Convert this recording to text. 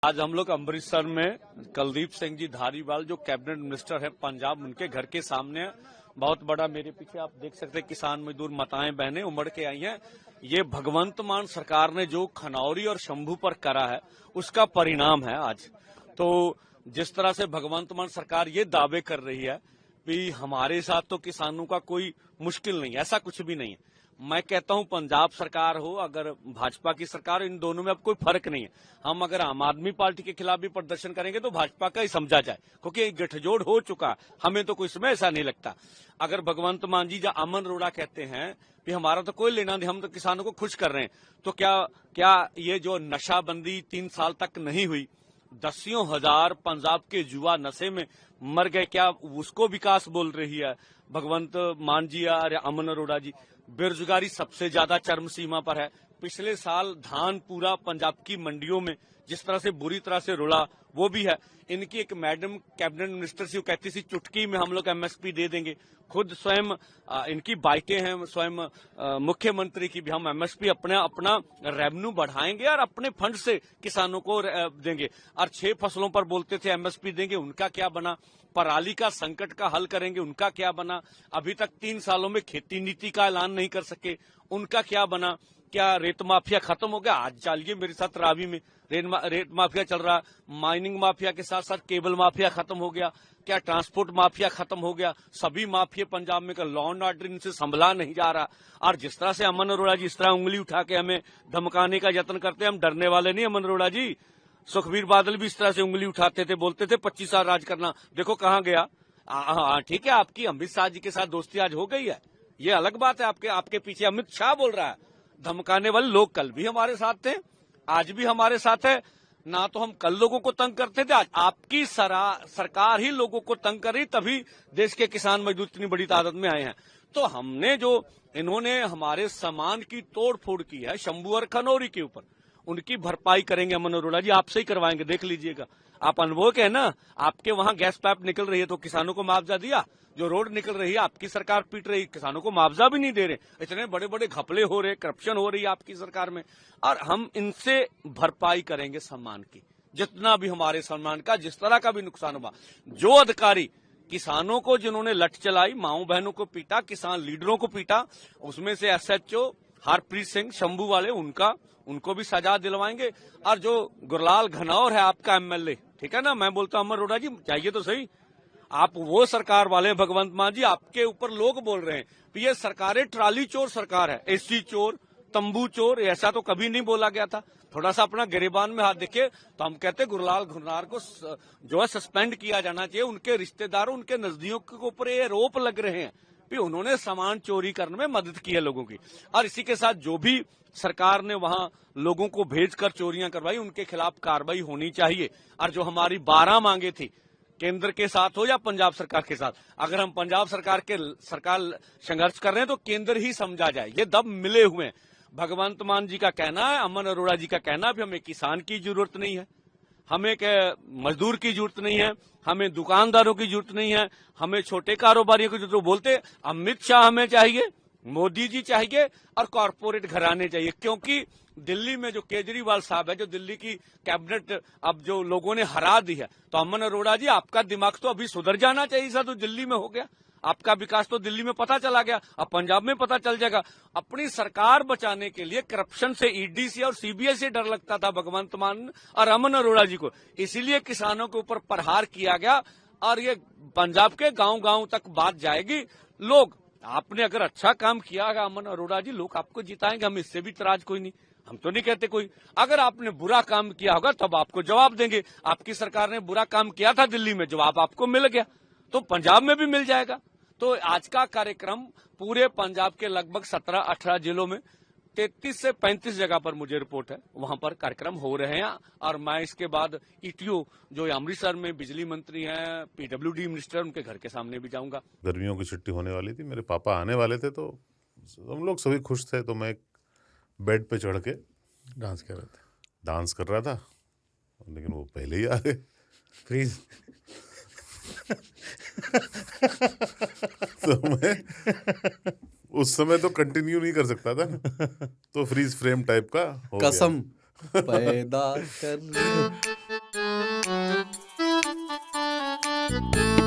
आज हम लोग अमृतसर में कुलदीप सिंह जी धारीवाल जो कैबिनेट मिनिस्टर है पंजाब, उनके घर के सामने बहुत बड़ा, मेरे पीछे आप देख सकते हैं, किसान मजदूर माताएं बहनें उमड़ के आई हैं। ये भगवंत मान सरकार ने जो खनौरी और शंभू पर करा है उसका परिणाम है आज। तो जिस तरह से भगवंत मान सरकार ये दावे कर रही है कि हमारे साथ तो किसानों का कोई मुश्किल नहीं, ऐसा कुछ भी नहीं है। मैं कहता हूं पंजाब सरकार हो अगर भाजपा की सरकार, इन दोनों में अब कोई फर्क नहीं है। हम अगर आम आदमी पार्टी के खिलाफ भी प्रदर्शन करेंगे तो भाजपा का ही समझा जाए, क्योंकि गठजोड़ हो चुका, हमें तो कोई इसमें ऐसा नहीं लगता। अगर भगवंत मान जी या अमन अरोड़ा कहते हैं कि हमारा तो कोई लेना नहीं, हम तो किसानों को खुश कर रहे हैं, तो क्या ये जो नशाबंदी 3 साल तक नहीं हुई, दसियों हजार पंजाब के युवा नशे में मर गए, क्या उसको विकास बोल रही है भगवंत मान जी या अमन अरोड़ा जी? बेरोजगारी सबसे ज्यादा चरम सीमा पर है। पिछले साल धान पूरा पंजाब की मंडियों में जिस तरह से बुरी तरह से रुला, वो भी है। इनकी एक मैडम कैबिनेट मिनिस्टर सी, वो कहती थी चुटकी में हम लोग एमएसपी दे देंगे। खुद स्वयं इनकी बाइटें हैं स्वयं मुख्यमंत्री की भी, हम एमएसपी अपना रेवेन्यू बढ़ाएंगे और अपने फंड से किसानों को देंगे। और 6 फसलों पर बोलते थे एमएसपी देंगे, उनका क्या बना? पराली का संकट का हल करेंगे, उनका क्या बना? अभी तक 3 सालों में खेती नीति का ऐलान नहीं कर सके, उनका क्या बना? क्या रेत माफिया खत्म हो गया? आज चलिए मेरे साथ रावी में रेत माफिया चल रहा है, माइनिंग माफिया के साथ साथ केबल माफिया खत्म हो गया, क्या ट्रांसपोर्ट माफिया खत्म हो गया? सभी माफिया पंजाब में, लॉ एंड ऑर्डर इनसे संभला नहीं जा रहा। और जिस तरह से अमन अरोड़ा जी इस तरह उंगली उठा के हमें धमकाने का यत्न करते हैं, हम डरने वाले नहीं अमन अरोड़ा जी। सुखबीर बादल भी इस तरह से उंगली उठाते थे, बोलते थे 25 साल राज करना, देखो कहां गया। ठीक है, आपकी अमित शाह जी के साथ दोस्ती आज हो गई है, ये अलग बात है। आपके पीछे अमित शाह बोल रहा है, धमकाने वाले लोग कल भी हमारे साथ थे, आज भी हमारे साथ है ना। तो हम कल लोगों को तंग करते थे, आज आपकी सरकार ही लोगों को तंग कर रही, तभी देश के किसान मजदूर इतनी बड़ी तादाद में आए हैं। तो हमने जो इन्होंने हमारे सामान की तोड़ फोड़ की है शंभू और खनौरी के ऊपर, उनकी भरपाई करेंगे अमन अरोड़ा जी, आपसे ही करवाएंगे, देख लीजिएगा। आप अनुभव के है ना, आपके वहां गैस पाइप निकल रही है तो किसानों को मुआवजा दिया, जो रोड निकल रही है आपकी सरकार पीट रही, किसानों को मुआवजा भी नहीं दे रहे। इतने बड़े बड़े घपले हो रहे, करप्शन हो रही है आपकी सरकार में, और हम इनसे भरपाई करेंगे सम्मान की, जितना भी हमारे सम्मान का जिस तरह का भी नुकसान हुआ। जो अधिकारी किसानों को जिन्होंने लठ चलाई, माओ बहनों को पीटा, किसान लीडरों को पीटा, उसमें से एसएचओ हरप्रीत सिंह शंभू वाले, उनको भी सजा दिलवाएंगे। और जो गुरलाल घनौर है आपका एमएलए, ठीक है ना, मैं बोलता हूं अमर अरोड़ा जी चाहिए तो सही, आप वो सरकार वाले भगवंत मान जी, आपके ऊपर लोग बोल रहे हैं कि ये सरकारें ट्राली चोर सरकार है, एसी चोर, तंबू चोर, ऐसा तो कभी नहीं बोला गया था। थोड़ा सा अपना गिरेबान में हाथ देखिए। तो हम कहते गुरलाल घुनार को जो है सस्पेंड किया जाना चाहिए। उनके रिश्तेदारों, उनके नजदीकों के ऊपर ये आरोप लग रहे हैं कि उन्होंने सामान चोरी करने में मदद की है लोगों की। और इसी के साथ जो भी सरकार ने वहां लोगों को भेजकर चोरियां करवाई, उनके खिलाफ कार्रवाई होनी चाहिए। और जो हमारी 12 मांगे थी, केंद्र के साथ हो या पंजाब सरकार के साथ, अगर हम पंजाब सरकार संघर्ष कर रहे हैं तो केंद्र ही समझा जाए, ये दब मिले हुए हैं। भगवंत मान जी का कहना है, अमन अरोड़ा जी का कहना है, हमें किसान की जरूरत नहीं है, हमें मजदूर की जरूरत नहीं है, हमें दुकानदारों की जरूरत नहीं है, हमें छोटे कारोबारियों की जरूरत। तो बोलते अमित शाह हमें चाहिए, मोदी जी चाहिए और कॉरपोरेट घराने चाहिए। क्योंकि दिल्ली में जो केजरीवाल साहब है, जो दिल्ली की कैबिनेट अब जो लोगों ने हरा दी है, तो अमन अरोड़ा जी आपका दिमाग तो अभी सुधर जाना चाहिए था, तो दिल्ली में हो गया आपका विकास, तो दिल्ली में पता चला गया, अब पंजाब में पता चल जाएगा। अपनी सरकार बचाने के लिए करप्शन से ईडी से और सीबीआई से डर लगता था भगवंत मान और अमन अरोड़ा जी को, इसीलिए किसानों के ऊपर प्रहार किया गया। और ये पंजाब के गांव गांव तक बात जाएगी। लोग, आपने अगर अच्छा काम किया है अमन अरोड़ा जी, लोग आपको जिताएंगे, हम इससे भी तराज कोई नहीं, हम तो नहीं कहते कोई। अगर आपने बुरा काम किया होगा तब आपको जवाब देंगे। आपकी सरकार ने बुरा काम किया था दिल्ली में, जवाब आपको मिल गया, तो पंजाब में भी मिल जाएगा। तो आज का कार्यक्रम पूरे पंजाब के लगभग 17-18 जिलों में 33 से 35 जगह पर मुझे रिपोर्ट है, वहां पर कार्यक्रम हो रहे हैं। और मैं इसके बाद ईटीओ जो अमृतसर में बिजली मंत्री हैं, पीडब्ल्यूडी मिनिस्टर, उनके घर के सामने भी जाऊंगा। गर्मियों की छुट्टी होने वाली थी, मेरे पापा आने वाले थे, तो हम लोग सभी खुश थे। तो मैं बेड पे चढ़ के डांस कर रहा था, लेकिन वो पहले ही आ गए, फ्रीज। तो मैं उस समय तो कंटिन्यू नहीं कर सकता था, तो फ्रीज फ्रेम टाइप का हो गया। कसम पैदा कर है।